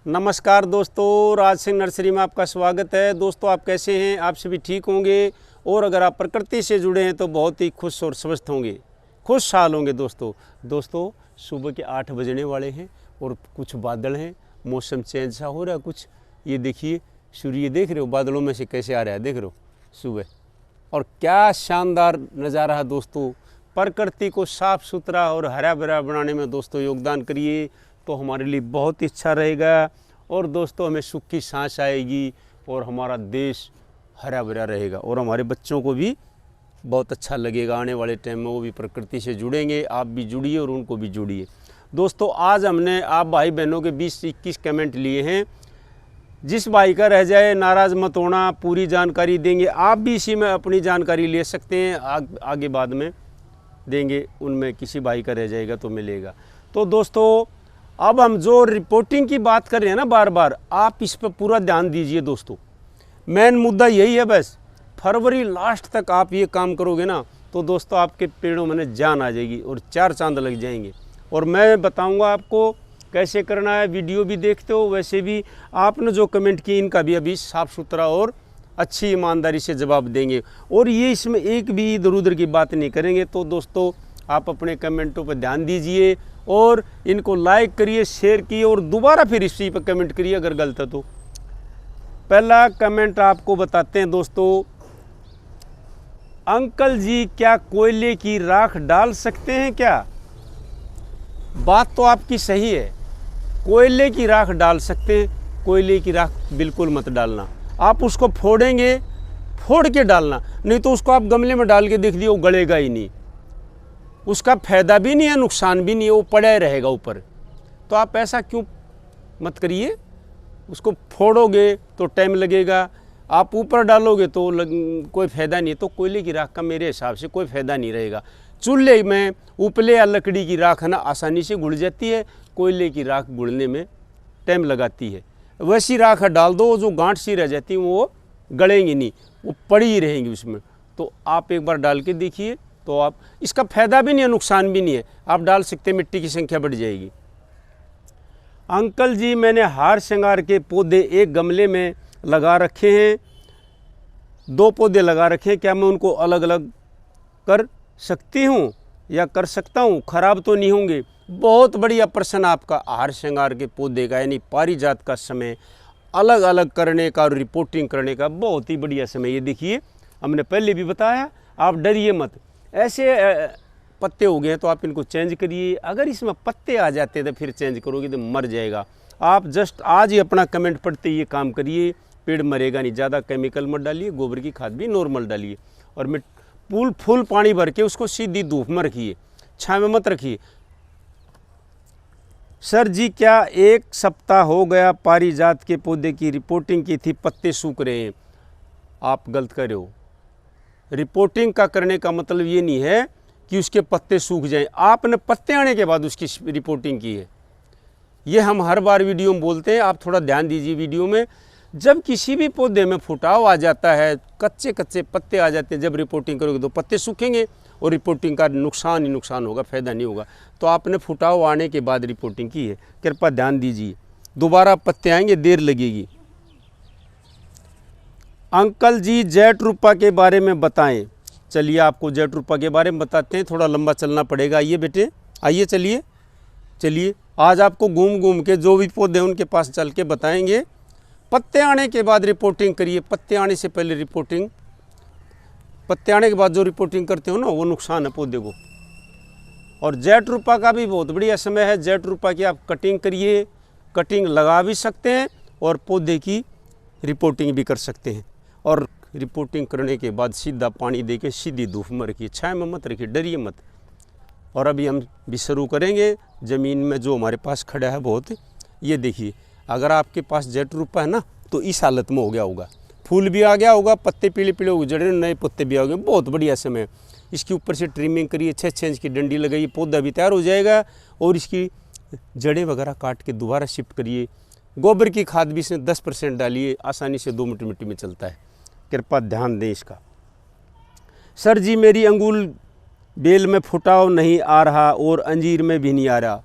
नमस्कार दोस्तों, राज सिंह नर्सरी में आपका स्वागत है। दोस्तों आप कैसे हैं? आप सभी ठीक होंगे और अगर आप प्रकृति से जुड़े हैं तो बहुत ही खुश और स्वस्थ होंगे, खुशहाल होंगे। दोस्तों सुबह के 8 बजने वाले हैं और कुछ बादल हैं, मौसम चेंज सा हो रहा है कुछ। ये देखिए सूर्य देख रहे हो बादलों में से कैसे आ रहा है, देख रहे हो सुबह। और क्या शानदार नज़ारा है दोस्तों। प्रकृति को साफ़ सुथरा और हरा भरा बनाने में दोस्तों योगदान करिए तो हमारे लिए बहुत ही अच्छा रहेगा। और दोस्तों हमें सुख की सांस आएगी और हमारा देश हरा भरा रहेगा और हमारे बच्चों को भी बहुत अच्छा लगेगा। आने वाले टाइम में वो भी प्रकृति से जुड़ेंगे, आप भी जुड़िए और उनको भी जुड़िए। दोस्तों आज हमने आप भाई बहनों के 20 से 21 कमेंट लिए हैं। जिस भाई का रह जाए नाराज़ मत होना, पूरी जानकारी देंगे। आप भी इसी में अपनी जानकारी ले सकते हैं, आगे बाद में देंगे। उनमें किसी भाई का रह जाएगा तो मिलेगा। तो दोस्तों अब हम जो रिपोर्टिंग की बात कर रहे हैं ना, बार बार आप इस पर पूरा ध्यान दीजिए। दोस्तों मेन मुद्दा यही है, बस फरवरी लास्ट तक आप ये काम करोगे ना तो दोस्तों आपके पेड़ों में जान आ जाएगी और 4 चांद लग जाएंगे। और मैं बताऊंगा आपको कैसे करना है। वीडियो भी देखते हो, वैसे भी आपने जो कमेंट किए इनका भी अभी साफ़ सुथरा और अच्छी ईमानदारी से जवाब देंगे। और ये इसमें एक भी इधर उधर की बात नहीं करेंगे। तो दोस्तों आप अपने कमेंटों पर ध्यान दीजिए और इनको लाइक करिए, शेयर किए और दोबारा फिर इसी पर कमेंट करिए अगर गलत है तो। पहला कमेंट आपको बताते हैं दोस्तों। अंकल जी क्या कोयले की राख डाल सकते हैं क्या? बात तो आपकी सही है, कोयले की राख डाल सकते हैं। कोयले की राख बिल्कुल मत डालना। आप उसको फोड़ेंगे, फोड़ के डालना, नहीं तो उसको आप गमले में डाल के देख लियो, वो गलेगा ही नहीं। उसका फायदा भी नहीं है, नुकसान भी नहीं है, वो पड़ा रहेगा ऊपर। तो आप ऐसा क्यों मत करिए। उसको फोड़ोगे तो टाइम लगेगा, आप ऊपर डालोगे तो कोई फ़ायदा नहीं है। तो कोयले की राख का मेरे हिसाब से कोई फ़ायदा नहीं रहेगा। चूल्हे में उपले या लकड़ी की राख है ना आसानी से गुड़ जाती है, कोयले की राख गुड़ने में टाइम लगाती है। वैसी राख डाल दो, जो गांठ सी रह जाती है वो गलेंगी नहीं, वो पड़ी ही रहेंगी उसमें। तो आप एक बार डाल के देखिए, तो आप इसका फ़ायदा भी नहीं है, नुकसान भी नहीं है। आप डाल सकते, मिट्टी की संख्या बढ़ जाएगी। अंकल जी मैंने हार श्रृंगार के पौधे एक गमले में लगा रखे हैं, 2 पौधे लगा रखे हैं, क्या मैं उनको अलग अलग कर सकती हूँ या कर सकता हूँ? खराब तो नहीं होंगे? बहुत बढ़िया प्रश्न आपका। हार श्रृंगार के पौधे का यानी पारिजात का समय अलग अलग करने का और रिपोर्टिंग करने का बहुत ही बढ़िया समय। ये देखिए हमने पहले भी बताया, आप डरिए मत। ऐसे पत्ते हो गए हैं तो आप इनको चेंज करिए। अगर इसमें पत्ते आ जाते तो फिर चेंज करोगे तो मर जाएगा। आप जस्ट आज ही अपना कमेंट पढ़ते ये काम करिए, पेड़ मरेगा नहीं। ज़्यादा केमिकल मत डालिए, गोबर की खाद भी नॉर्मल डालिए और फुल पानी भर के उसको सीधी धूप में रखिए, छाँव में मत रखिए। सर जी क्या 1 सप्ताह हो गया पारिजात के पौधे की रिपोर्टिंग की थी, पत्ते सूख रहे हैं? आप गलत कर रहे हो। रिपोर्टिंग का करने का मतलब ये नहीं है कि उसके पत्ते सूख जाएं। आपने पत्ते आने के बाद उसकी रिपोर्टिंग की है। ये हम हर बार वीडियो में बोलते हैं, आप थोड़ा ध्यान दीजिए वीडियो में। जब किसी भी पौधे में फुटाव आ जाता है, कच्चे कच्चे पत्ते आ जाते हैं, जब रिपोर्टिंग करोगे तो पत्ते सूखेंगे और रिपोर्टिंग का नुकसान ही नुकसान होगा, फ़ायदा नहीं होगा। तो आपने फुटाव आने के बाद रिपोर्टिंग की है, कृपया ध्यान दीजिए। दोबारा पत्ते आएंगे, देर लगेगी। अंकल जी जेट रूपा के बारे में बताएं। चलिए आपको जेट रूपा के बारे में बताते हैं, थोड़ा लंबा चलना पड़ेगा। आइए बेटे, आइए, चलिए आज आपको घूम घूम के जो भी पौधे उनके पास चल के बताएंगे। पत्ते आने के बाद रिपोर्टिंग करिए, पत्ते आने से पहले रिपोर्टिंग, पत्ते आने के बाद जो रिपोर्टिंग करते हो ना वो नुकसान है पौधे को। और जेट रूपा का भी बहुत बढ़िया समय है। जेट रूपा की आप कटिंग करिए, कटिंग लगा भी सकते हैं और पौधे की रिपोर्टिंग भी कर सकते हैं। और रिपोर्टिंग करने के बाद सीधा पानी दे के सीधी धूप में रखिए, छाया में मत रखिए, डरिए मत। और अभी हम भी शुरू करेंगे ज़मीन में जो हमारे पास खड़ा है बहुत। ये देखिए अगर आपके पास जेट रूपा है ना तो इस हालत में हो गया होगा, फूल भी आ गया होगा, पत्ते पीले पीले हो जड़े, नए पत्ते भी आ गए। बहुत बढ़िया समय। इसके ऊपर से ट्रिमिंग करिए, 6 इंच की डंडी लगाइए, पौधा भी तैयार हो जाएगा। और इसकी जड़ें वगैरह काट के दोबारा शिफ्ट करिए। गोबर की खाद भी इसमें 10% डालिए, आसानी से 2 मीटर मिट्टी में चलता है। कृपया ध्यान दें इसका। सर जी मेरी अंगूर बेल में फुटाव नहीं आ रहा और अंजीर में भी नहीं आ रहा।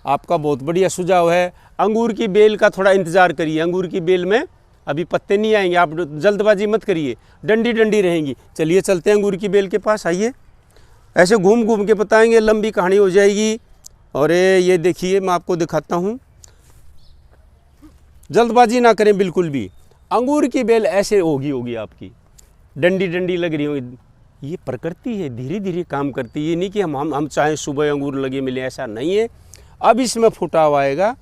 आपका बहुत बढ़िया सुझाव है। अंगूर की बेल का थोड़ा इंतज़ार करिए, अंगूर की बेल में अभी पत्ते नहीं आएंगे, आप जल्दबाजी मत करिए, डंडी डंडी रहेंगी। चलिए चलते हैं अंगूर की बेल के पास, आइए। ऐसे घूम घूम के बताएंगे, लंबी कहानी हो जाएगी। और ये देखिए मैं आपको दिखाता हूँ, जल्दबाजी ना करें बिल्कुल भी। अंगूर की बेल ऐसे होगी आपकी, डंडी डंडी लग रही होगी। ये प्रकृति है, धीरे धीरे काम करती है। ये नहीं कि हम चाहें सुबह अंगूर लगे मिले, ऐसा नहीं है। अब इसमें फुटाव आएगा,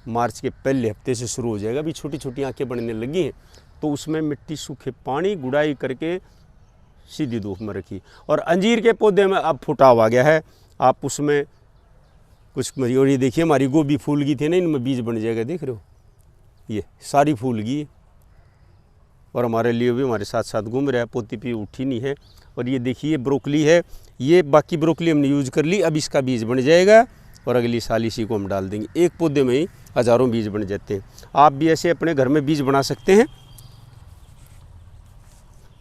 मार्च के पहले हफ्ते से शुरू हो जाएगा। अभी छोटी छोटी आंखें बनने लगी हैं, तो उसमें मिट्टी, सूखे पानी, गुड़ाई करके सीधी धूप में रखी। और अंजीर के पौधे में अब फुटाव आ गया है, आप उसमें कुछ, और ये देखिए हमारी गोभी फूल गई थी ना, इनमें बीज बन जाएगा, देख रहे हो, ये सारी फूल गई। और हमारे लिए भी हमारे साथ साथ घूम रहा है, पोती भी उठी नहीं है। और ये देखिए ब्रोकली है, ये बाकी ब्रोकली हमने यूज कर ली, अब इसका बीज बन जाएगा और अगली साल इसी को हम डाल देंगे। एक पौधे में ही हज़ारों बीज बन जाते हैं। आप भी ऐसे अपने घर में बीज बना सकते हैं।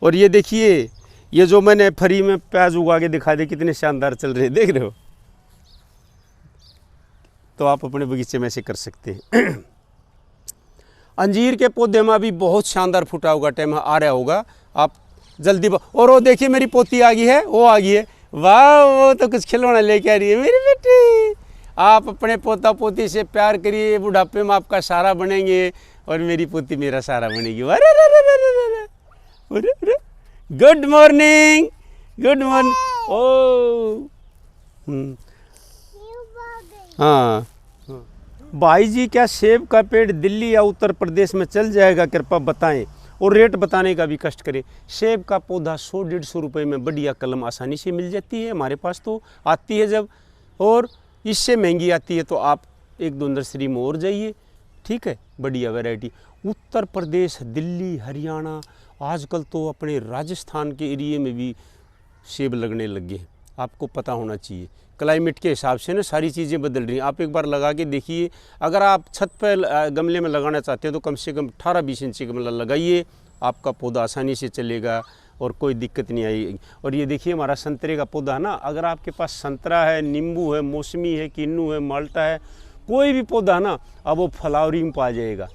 और ये देखिए, ये जो मैंने फरी में प्याज उगा के दिखा दे, कितने शानदार चल रहे हैं, देख रहे हो। तो आप अपने बगीचे में ऐसे कर सकते हैं। अंजीर के पौधे में अभी बहुत शानदार फुटाव का टाइम आ रहा होगा, आप जल्दी। और वो देखिए मेरी पोती आ गई है, वो आ गई है, वाह, वो तो कुछ खिलौना लेके आ रही है मेरी बेटी। आप अपने पोता पोती से प्यार करिए, बुढ़ापे में आपका सहारा बनेंगे और मेरी पोती मेरा सहारा बनेगी। अरे गुड मॉर्निंग, गुड मॉर्निंग। ओ हाँ भाई जी, क्या सेब का पेड़ दिल्ली या उत्तर प्रदेश में चल जाएगा? कृपया बताएं और रेट बताने का भी कष्ट करें। सेब का पौधा 100-150 रुपये में बढ़िया कलम आसानी से मिल जाती है, हमारे पास तो आती है जब, और इससे महंगी आती है तो आप 1-2 नर्सरी में और जाइए, ठीक है, बढ़िया वैरायटी। उत्तर प्रदेश, दिल्ली, हरियाणा, आजकल तो अपने राजस्थान के एरिए में भी सेब लगने लग गए हैं। आपको पता होना चाहिए, क्लाइमेट के हिसाब से ना सारी चीज़ें बदल रही हैं। आप एक बार लगा के देखिए। अगर आप छत पर गमले में लगाना चाहते हैं तो कम से कम 18-20 इंच गमला लगाइए, आपका पौधा आसानी से चलेगा और कोई दिक्कत नहीं आएगी। और ये देखिए हमारा संतरे का पौधा है ना, अगर आपके पास संतरा है, नींबू है, मौसमी है, किन्नू है, माल्टा है, कोई भी पौधा है ना, अब वो फ्लावरिंग पा जाएगा।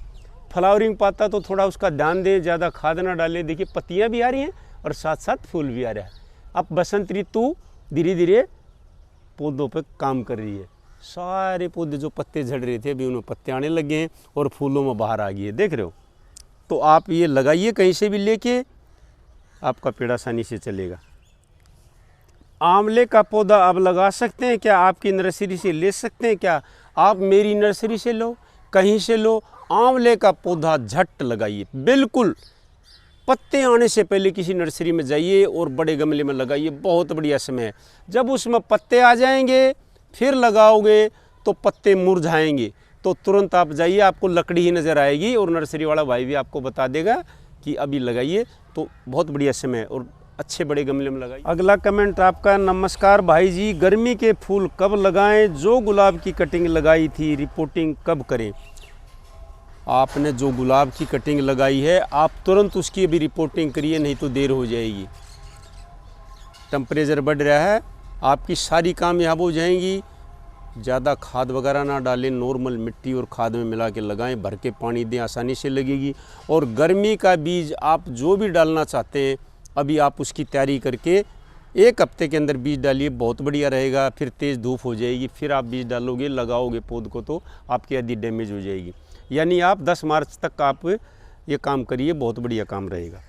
फ्लावरिंग पाता तो थोड़ा उसका ध्यान दें, ज़्यादा खाद ना डालें। देखिए पत्तियाँ भी आ रही हैं और साथ साथ फूल भी आ रहा है। अब बसंत ऋतु धीरे धीरे पौधों पर काम कर रही है। सारे पौधे जो पत्ते झड़ रहे थे अभी उनमें पत्ते आने लगे हैं और फूलों में बाहर आ गई है, देख रहे हो। तो आप ये लगाइए, कहीं से भी लेके, आपका पेड़ आसानी से चलेगा। आंवले का पौधा आप लगा सकते हैं क्या? आपकी नर्सरी से ले सकते हैं क्या? आप मेरी नर्सरी से लो, कहीं से लो, आंवले का पौधा झट लगाइए। बिल्कुल पत्ते आने से पहले किसी नर्सरी में जाइए और बड़े गमले में लगाइए, बहुत बढ़िया समय है। जब उसमें पत्ते आ जाएंगे फिर लगाओगे तो पत्ते मुरझाएंगे, तो तुरंत आप जाइए, आपको लकड़ी ही नज़र आएगी और नर्सरी वाला भाई भी आपको बता देगा कि अभी लगाइए, तो बहुत बढ़िया समय है और अच्छे बड़े गमले में लगाइए। अगला कमेंट आपका, नमस्कार भाई जी, गर्मी के फूल कब लगाएं? जो गुलाब की कटिंग लगाई थी रिपोर्टिंग कब करें? आपने जो गुलाब की कटिंग लगाई है आप तुरंत उसकी अभी रिपोर्टिंग करिए, नहीं तो देर हो जाएगी। टेम्परेचर बढ़ रहा है, आपकी सारी कामयाब हो जाएंगी। ज़्यादा खाद वगैरह ना डालें, नॉर्मल मिट्टी और खाद में मिला के लगाएं, भर के पानी दें, आसानी से लगेगी। और गर्मी का बीज आप जो भी डालना चाहते हैं अभी आप उसकी तैयारी करके 1 हफ्ते के अंदर बीज डालिए, बहुत बढ़िया रहेगा। फिर तेज़ धूप हो जाएगी, फिर आप बीज डालोगे, लगाओगे पौध को तो आपकी आधी डैमेज हो जाएगी। यानी आप 10 मार्च तक आप ये काम करिए, बहुत बढ़िया काम रहेगा।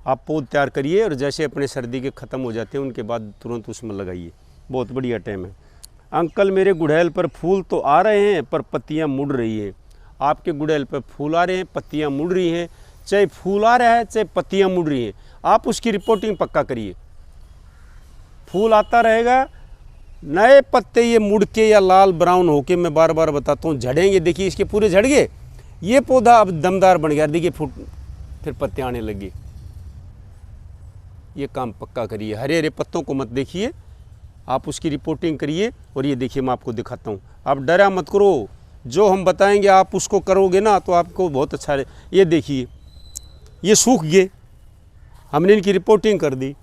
आप पौध तैयार करिए और जैसे अपने सर्दी के ख़त्म हो जाते हैं उनके बाद तुरंत उसमें लगाइए, बहुत बढ़िया टाइम है। अंकल मेरे गुड़हल पर फूल तो आ रहे हैं पर पत्तियां मुड़ रही हैं। आपके गुड़हल पर फूल आ रहे हैं, पत्तियां मुड़ रही हैं, चाहे फूल आ रहा है चाहे पत्तियां मुड़ रही हैं, आप उसकी रिपोर्टिंग पक्का करिए। फूल आता रहेगा, नए पत्ते ये मुड़ के या लाल ब्राउन होके, मैं बार बार बताता हूँ, झड़ेंगे। देखिए इसके पूरे झड़ गए, ये पौधा अब दमदार बन गया, देखिए फिर पत्ते आने लगे। ये काम पक्का करिए, हरे हरे पत्तों को मत देखिए, आप उसकी रिपोर्टिंग करिए। और ये देखिए मैं आपको दिखाता हूँ, आप डरा मत करो, जो हम बताएंगे आप उसको करोगे ना तो आपको बहुत अच्छा है। ये देखिए ये सूख गए, हमने इनकी रिपोर्टिंग कर दी,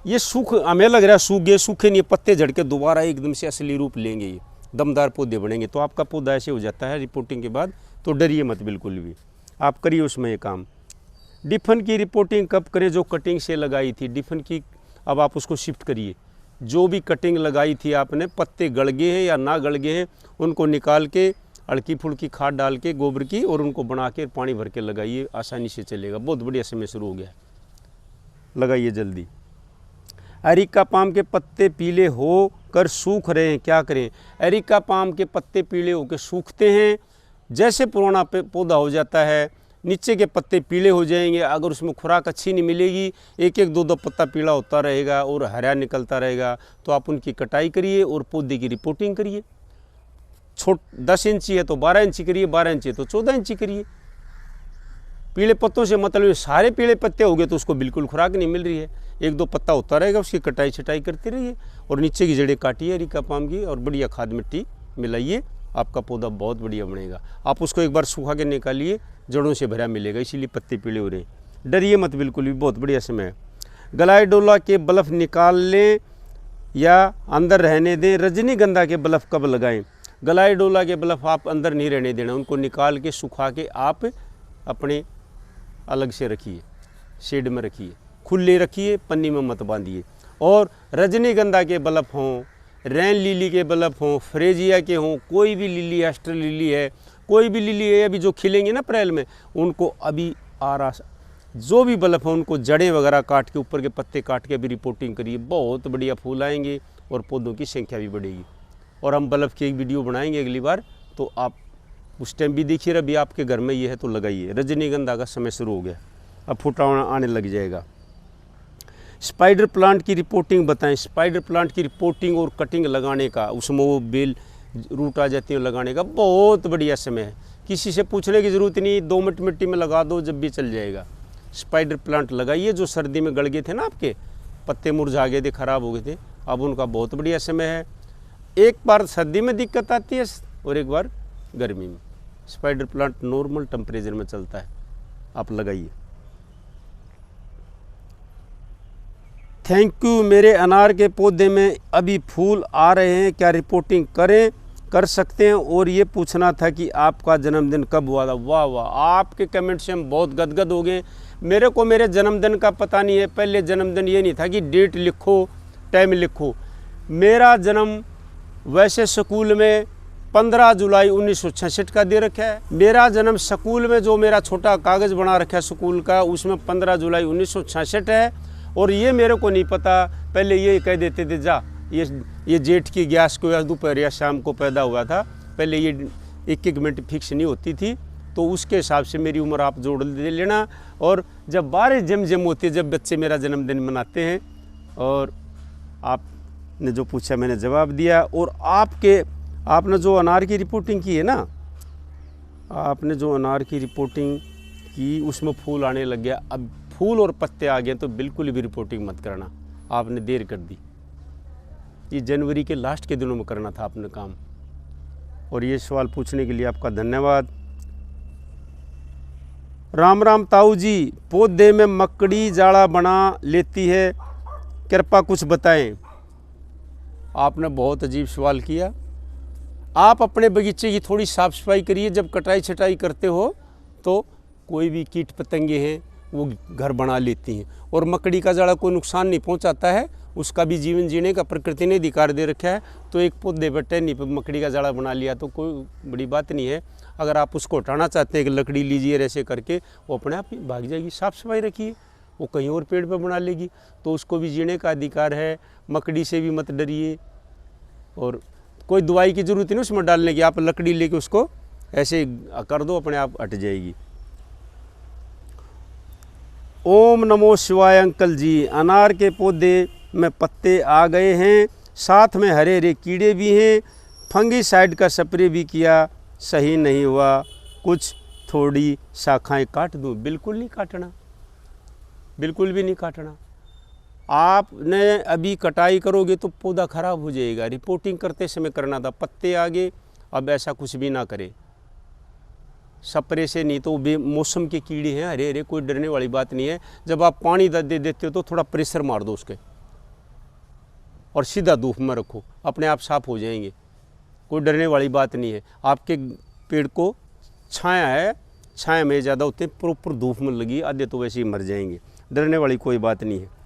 ये सूख, हमें लग रहा है सूख गए, सूखे नहीं, पत्ते झड़ के दोबारा एकदम से असली रूप लेंगे। दमदार पौधे बनेंगे। तो आपका पौधा ऐसे हो जाता है रिपोर्टिंग के बाद, तो डरिए मत बिल्कुल भी, आप करिए उसमें ये काम। डिफन की रिपोर्टिंग कब करें? जो कटिंग से लगाई थी डिफन की, अब आप उसको शिफ्ट करिए। जो भी कटिंग लगाई थी आपने, पत्ते गड़ गए हैं या ना गड़ गए हैं, उनको निकाल के हल्की फुल्की खाद डाल के गोबर की, और उनको बना के पानी भर के लगाइए, आसानी से चलेगा। बहुत बढ़िया समय शुरू हो गया, लगाइए जल्दी। एरिका पाम के पत्ते पीले हो कर सूख रहे हैं, क्या करें? एरिका पाम के पत्ते पीले होकर सूखते हैं। जैसे पुराना पौधा हो जाता है, नीचे के पत्ते पीले हो जाएंगे। अगर उसमें खुराक अच्छी नहीं मिलेगी, एक एक दो दो पत्ता पीला होता रहेगा और हरा निकलता रहेगा, तो आप उनकी कटाई करिए और पौधे की रिपोर्टिंग करिए। 10 इंची है तो 12 इंची करिए, 12 इंची है तो 14 इंची करिए। पीले पत्तों से मतलब सारे पीले पत्ते हो गए तो उसको बिल्कुल खुराक नहीं मिल रही है, एक दो पत्ता होता रहेगा, उसकी कटाई छटाई करते रहिए और नीचे की जड़ें काटिए एरिका पाम की, और बढ़िया खाद मिट्टी मिलाइए, आपका पौधा बहुत बढ़िया बनेगा। आप उसको एक बार सूखा के निकालिए, जड़ों से भरा मिलेगा, इसीलिए पत्ते पीले हो रहे हैं। डरिए मत बिल्कुल भी, बहुत बढ़िया समय है। ग्लाइडोला के बल्ब निकाल लें या अंदर रहने दें? रजनीगंधा के बल्ब कब लगाएं? ग्लाइडोला के बल्ब आप अंदर नहीं रहने देना, उनको निकाल के सुखा के आप अपने अलग से रखिए, शेड में रखिए, खुले रखिए, पन्नी में मत बांधिए। और रजनीगंधा के बल्ब हों, रैन लिली के बल्ब हों, फ्रेजिया के हों, कोई भी लिली, एस्टर लिली है, कोई भी लिली है अभी जो खिलेंगे ना अप्रैल में, उनको अभी जो भी बल्ब है उनको जड़ें वगैरह काट के, ऊपर के पत्ते काट के अभी रिपोर्टिंग करिए, बहुत बढ़िया फूल आएंगे और पौधों की संख्या भी बढ़ेगी। और हम बल्ब की एक वीडियो बनाएंगे अगली बार, तो आप उस टाइम भी देखिए। अभी आपके घर में ये है तो लगाइए। रजनीगंधा का समय शुरू हो गया, अब फूटा आने लग जाएगा। स्पाइडर प्लांट की रिपोर्टिंग बताएं। स्पाइडर प्लांट की रिपोर्टिंग और कटिंग लगाने का, उसमें वो बेल रूट आ जाती है, लगाने का बहुत बढ़िया समय है। किसी से पूछने की ज़रूरत नहीं, 2 मिनट मिट्टी में लगा दो, जब भी चल जाएगा। स्पाइडर प्लांट लगाइए। जो सर्दी में गड़ गए थे ना, आपके पत्ते मुरझा गए थे, ख़राब हो गए थे, अब उनका बहुत बढ़िया समय है। एक बार सर्दी में दिक्कत आती है और एक बार गर्मी में। स्पाइडर प्लांट नॉर्मल टेम्परेचर में चलता है, आप लगाइए। Thank you. मेरे अनार के पौधे में अभी फूल आ रहे हैं, क्या रिपोर्टिंग कर सकते हैं? और ये पूछना था कि आपका जन्मदिन कब हुआ था? वाह वाह, आपके कमेंट से हम बहुत गदगद हो गए। मेरे को मेरे जन्मदिन का पता नहीं है। पहले जन्मदिन ये नहीं था कि डेट लिखो, टाइम लिखो। मेरा जन्म वैसे स्कूल में 15 जुलाई 1966 का दे रखा है। मेरा जन्म स्कूल में जो मेरा छोटा कागज़ बना रखा है स्कूल का, उसमें 15 जुलाई 1966 है। और ये मेरे को नहीं पता, पहले ये कह देते थे जा ये जेठ की गैस को या दोपहर या शाम को पैदा हुआ था। पहले ये 1-1 मिनट फिक्स नहीं होती थी, तो उसके हिसाब से मेरी उम्र आप जोड़ दे लेना। और जब 12 जम होती है, जब बच्चे मेरा जन्मदिन मनाते हैं। और आपने जो पूछा मैंने जवाब दिया। और आपने जो अनार की रिपोर्टिंग की है ना, आपने जो अनार की रिपोर्टिंग की उसमें फूल आने लग गया। अब फूल और पत्ते आ गए तो बिल्कुल भी रिपोर्टिंग मत करना, आपने देर कर दी। ये जनवरी के लास्ट के दिनों में करना था आपने काम। और ये सवाल पूछने के लिए आपका धन्यवाद। राम राम ताऊ जी, पौधे में मकड़ी जाड़ा बना लेती है, कृपया कुछ बताएं। आपने बहुत अजीब सवाल किया। आप अपने बगीचे की थोड़ी साफ़ सफाई करिए। जब कटाई छटाई करते हो तो कोई भी कीट पतंगे हैं वो घर बना लेती हैं। और मकड़ी का जाड़ा कोई नुकसान नहीं पहुंचाता है, उसका भी जीवन जीने का प्रकृति ने अधिकार दे रखा है। तो एक पौधे पर टहनी पर मकड़ी का जाड़ा बना लिया तो कोई बड़ी बात नहीं है। अगर आप उसको हटाना चाहते हैं कि लकड़ी लीजिए ऐसे करके, वो अपने आप ही भाग जाएगी। साफ़ सफाई रखिए, वो कहीं और पेड़ पर बना लेगी, तो उसको भी जीने का अधिकार है। मकड़ी से भी मत डरिए। और कोई दवाई की ज़रूरत नहीं उसमें डालने की, आप लकड़ी लेके उसको ऐसे कर दो, अपने आप हट जाएगी। ओम नमो शिवाय। अंकल जी, अनार के पौधे में पत्ते आ गए हैं, साथ में हरे हरे कीड़े भी हैं, फंगीसाइड का स्प्रे भी किया, सही नहीं हुआ, कुछ थोड़ी शाखाएं काट दूं? बिल्कुल नहीं काटना, बिल्कुल भी नहीं काटना। आपने अभी कटाई करोगे तो पौधा खराब हो जाएगा। रिपोर्टिंग करते समय करना था। पत्ते आगे, अब ऐसा कुछ भी ना करें, स्प्रे से नहीं तो मौसम के कीड़े हैं हरे हरे, कोई डरने वाली बात नहीं है। जब आप पानी दे देते हो तो थोड़ा प्रेशर मार दो उसके और सीधा धूप में रखो, अपने आप साफ हो जाएंगे। कोई डरने वाली बात नहीं है। आपके पेड़ को छाया है, छाया में ज़्यादा होते हैं, प्रॉपर धूप में लगी, आधे तो वैसे ही मर जाएंगे, डरने वाली कोई बात नहीं है।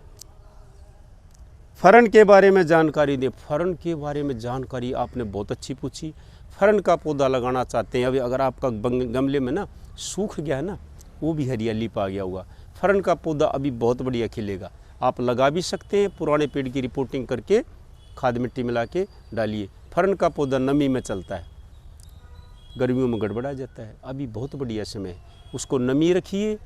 फरन के बारे में जानकारी दें। फरन के बारे में जानकारी आपने बहुत अच्छी पूछी। फरन का पौधा लगाना चाहते हैं, अभी अगर आपका गमले में ना सूख गया है ना, वो भी हरियाली पा गया होगा, फरन का पौधा अभी बहुत बढ़िया खिलेगा, आप लगा भी सकते हैं। पुराने पेड़ की रिपोर्टिंग करके खाद मिट्टी मिला के डालिए। फरन का पौधा नमी में चलता है, गर्मियों में गड़बड़ा जाता है, अभी बहुत बढ़िया समय है, उसको नमी रखिए,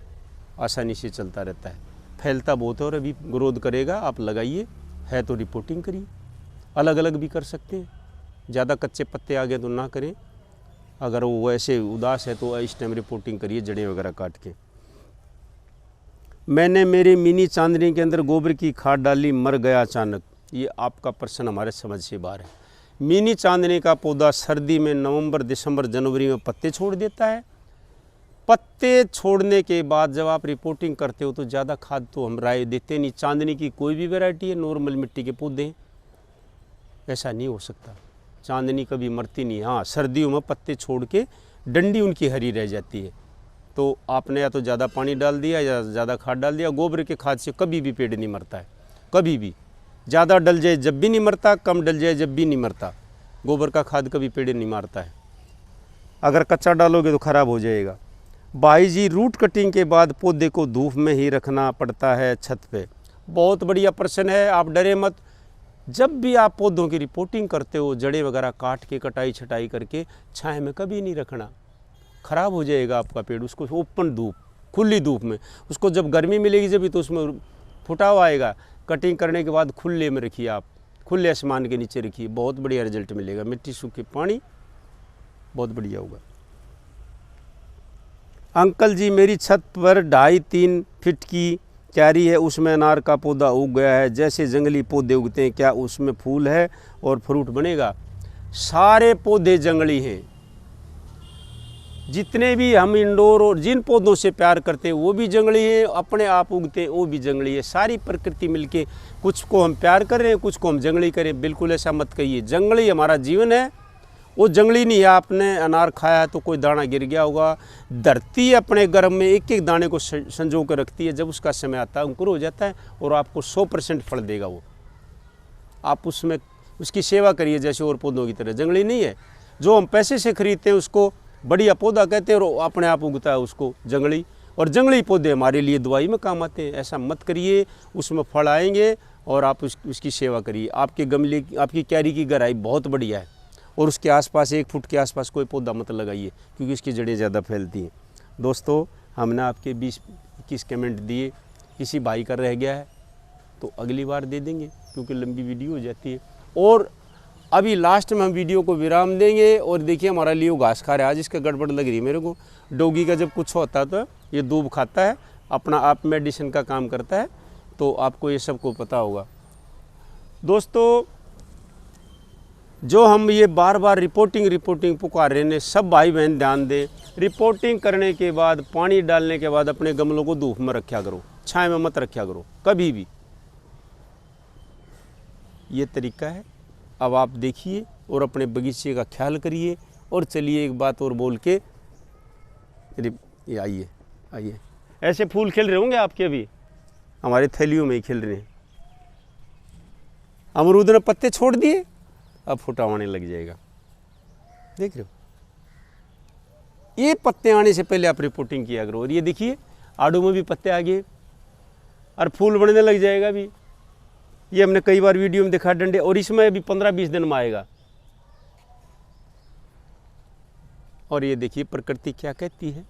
आसानी से चलता रहता है, फैलता बहुत है और अभी ग्रोथ करेगा। आप लगाइए, है तो रिपोर्टिंग करिए, अलग अलग भी कर सकते हैं। ज़्यादा कच्चे पत्ते आ गए तो ना करें, अगर वो वैसे उदास है तो इस टाइम रिपोर्टिंग करिए, जड़ें वगैरह काट के। मैंने मेरी मिनी चांदनी के अंदर गोबर की खाद डाली, मर गया अचानक। ये आपका प्रश्न हमारे समझ से बाहर है। मिनी चांदनी का पौधा सर्दी में नवंबर, दिसंबर, जनवरी में पत्ते छोड़ देता है। पत्ते छोड़ने के बाद जब आप रिपोर्टिंग करते हो तो ज़्यादा खाद तो हम राय देते नहीं। चांदनी की कोई भी वैरायटी है, नॉर्मल मिट्टी के पौधे हैं, ऐसा नहीं हो सकता। चांदनी कभी मरती नहीं। हाँ, सर्दियों में पत्ते छोड़ के डंडी उनकी हरी रह जाती है, तो आपने या तो ज़्यादा पानी डाल दिया या ज़्यादा खाद डाल दिया। गोबर के खाद से कभी भी पेड़ नहीं मरता है, कभी भी। ज़्यादा डल जाए जब भी नहीं मरता, कम डल जाए जब भी नहीं मरता। गोबर का खाद कभी पेड़ नहीं मारता है, अगर कच्चा डालोगे तो ख़राब हो जाएगा। भाई जी, रूट कटिंग के बाद पौधे को धूप में ही रखना पड़ता है छत पे? बहुत बढ़िया प्रश्न है, आप डरे मत। जब भी आप पौधों की रिपोर्टिंग करते हो, जड़ें वगैरह काट के कटाई छटाई करके छाया में कभी नहीं रखना, ख़राब हो जाएगा आपका पेड़। उसको ओपन धूप, खुली धूप में, उसको जब गर्मी मिलेगी जब तो उसमें फुटाव आएगा। कटिंग करने के बाद खुले में रखिए, आप खुले आसमान के नीचे रखिए, बहुत बढ़िया रिजल्ट मिलेगा। मिट्टी सूखे पानी बहुत बढ़िया होगा। अंकल जी, मेरी छत पर 2.5-3 फीट की क्यारी है, उसमें अनार का पौधा उग गया है। जैसे जंगली पौधे उगते हैं, क्या उसमें फूल है और फ्रूट बनेगा? सारे पौधे जंगली हैं, जितने भी हम इंडोर और जिन पौधों से प्यार करते हैं वो भी जंगली हैं, अपने आप उगते हैं वो भी जंगली है। सारी प्रकृति मिलके, कुछ को हम प्यार कर रहे हैं, कुछ को हम जंगली करें, बिल्कुल ऐसा मत कहिए। जंगली हमारा जीवन है, वो जंगली नहीं है। आपने अनार खाया है तो कोई दाना गिर गया होगा। धरती अपने गर्भ में एक एक दाने को संजो कर रखती है, जब उसका समय आता है अंकुर हो जाता है और आपको 100% फल देगा वो। आप उसमें उसकी सेवा करिए जैसे और पौधों की तरह। जंगली नहीं है, जो हम पैसे से खरीदते हैं उसको बढ़िया पौधा कहते हैं और अपने आप उगता है उसको जंगली। और जंगली पौधे हमारे लिए दवाई में काम आते हैं। ऐसा मत करिए, उसमें फल आएंगे और आप उसकी सेवा करिए। आपके गमले, आपकी क्यारी की गहराई बहुत बढ़िया है और उसके आसपास 1 फुट के आसपास कोई पौधा मत लगाइए, क्योंकि उसकी जड़ें ज़्यादा फैलती हैं। दोस्तों, हमने आपके 20-21 कमेंट दिए, किसी भाई का रह गया है तो अगली बार दे देंगे, क्योंकि लंबी वीडियो हो जाती है। और अभी लास्ट में हम वीडियो को विराम देंगे। और देखिए, हमारा लिए घास खा रहा है, आज इसका गड़बड़ लग रही है मेरे को। डॉगी का जब कुछ होता है तो ये दूब खाता है, अपना आप मेडिसिन का काम करता है, तो आपको ये सबको पता होगा। दोस्तों, जो हम ये बार बार रिपोर्टिंग पुकार रहे हैं, सब भाई बहन ध्यान दें। रिपोर्टिंग करने के बाद, पानी डालने के बाद अपने गमलों को धूप में रखा करो, छाया में मत रखा करो कभी भी। ये तरीका है। अब आप देखिए और अपने बगीचे का ख्याल करिए। और चलिए एक बात और बोल के, ये आइए, ऐसे फूल खिल रहे होंगे आपके, अभी हमारे थैलियों में ही खिल रहे हैं। अमरूद ने पत्ते छोड़ दिए, अब फुटाव आने लग जाएगा, देख रहे हो। ये पत्ते आने से पहले आप रिपोर्टिंग किया करो। और ये देखिए, आड़ू में भी पत्ते आ गए और फूल बढ़ने लग जाएगा भी। ये हमने कई बार वीडियो में दिखा डंडे, और इसमें अभी 15-20 दिन में आएगा। और ये देखिए प्रकृति क्या कहती है।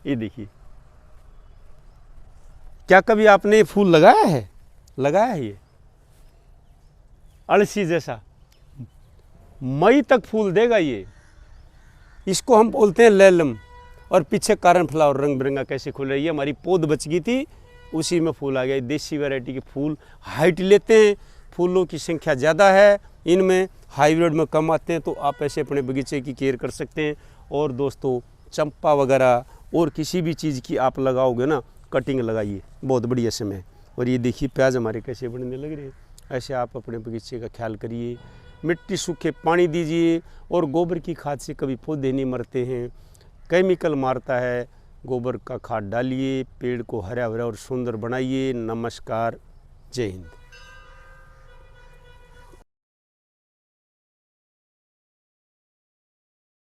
ये देखिए, क्या कभी आपने फूल लगाया है? लगाया है ये अलसी जैसा, मई तक फूल देगा ये। इसको हम बोलते हैं लैलम। और पीछे कारण फ्लावर रंग बिरंगा कैसे खुल रही है। हमारी पौध बच गई थी, उसी में फूल आ गया। देसी वैरायटी के फूल हाइट लेते हैं, फूलों की संख्या ज़्यादा है इनमें, हाइब्रिड में कम आते हैं। तो आप ऐसे अपने बगीचे की केयर कर सकते हैं। और दोस्तों, चंपा वगैरह और किसी भी चीज़ की आप लगाओगे ना, कटिंग लगाइए, बहुत बढ़िया समय। और ये देखिए प्याज हमारे कैसे बढ़ने लग रहे हैं। ऐसे आप अपने बगीचे का ख्याल करिए, मिट्टी सूखे पानी दीजिए, और गोबर की खाद से कभी पौधे नहीं मरते हैं, केमिकल मारता है। गोबर का खाद डालिए, पेड़ को हरा भरा और सुंदर बनाइए। नमस्कार, जय हिंद।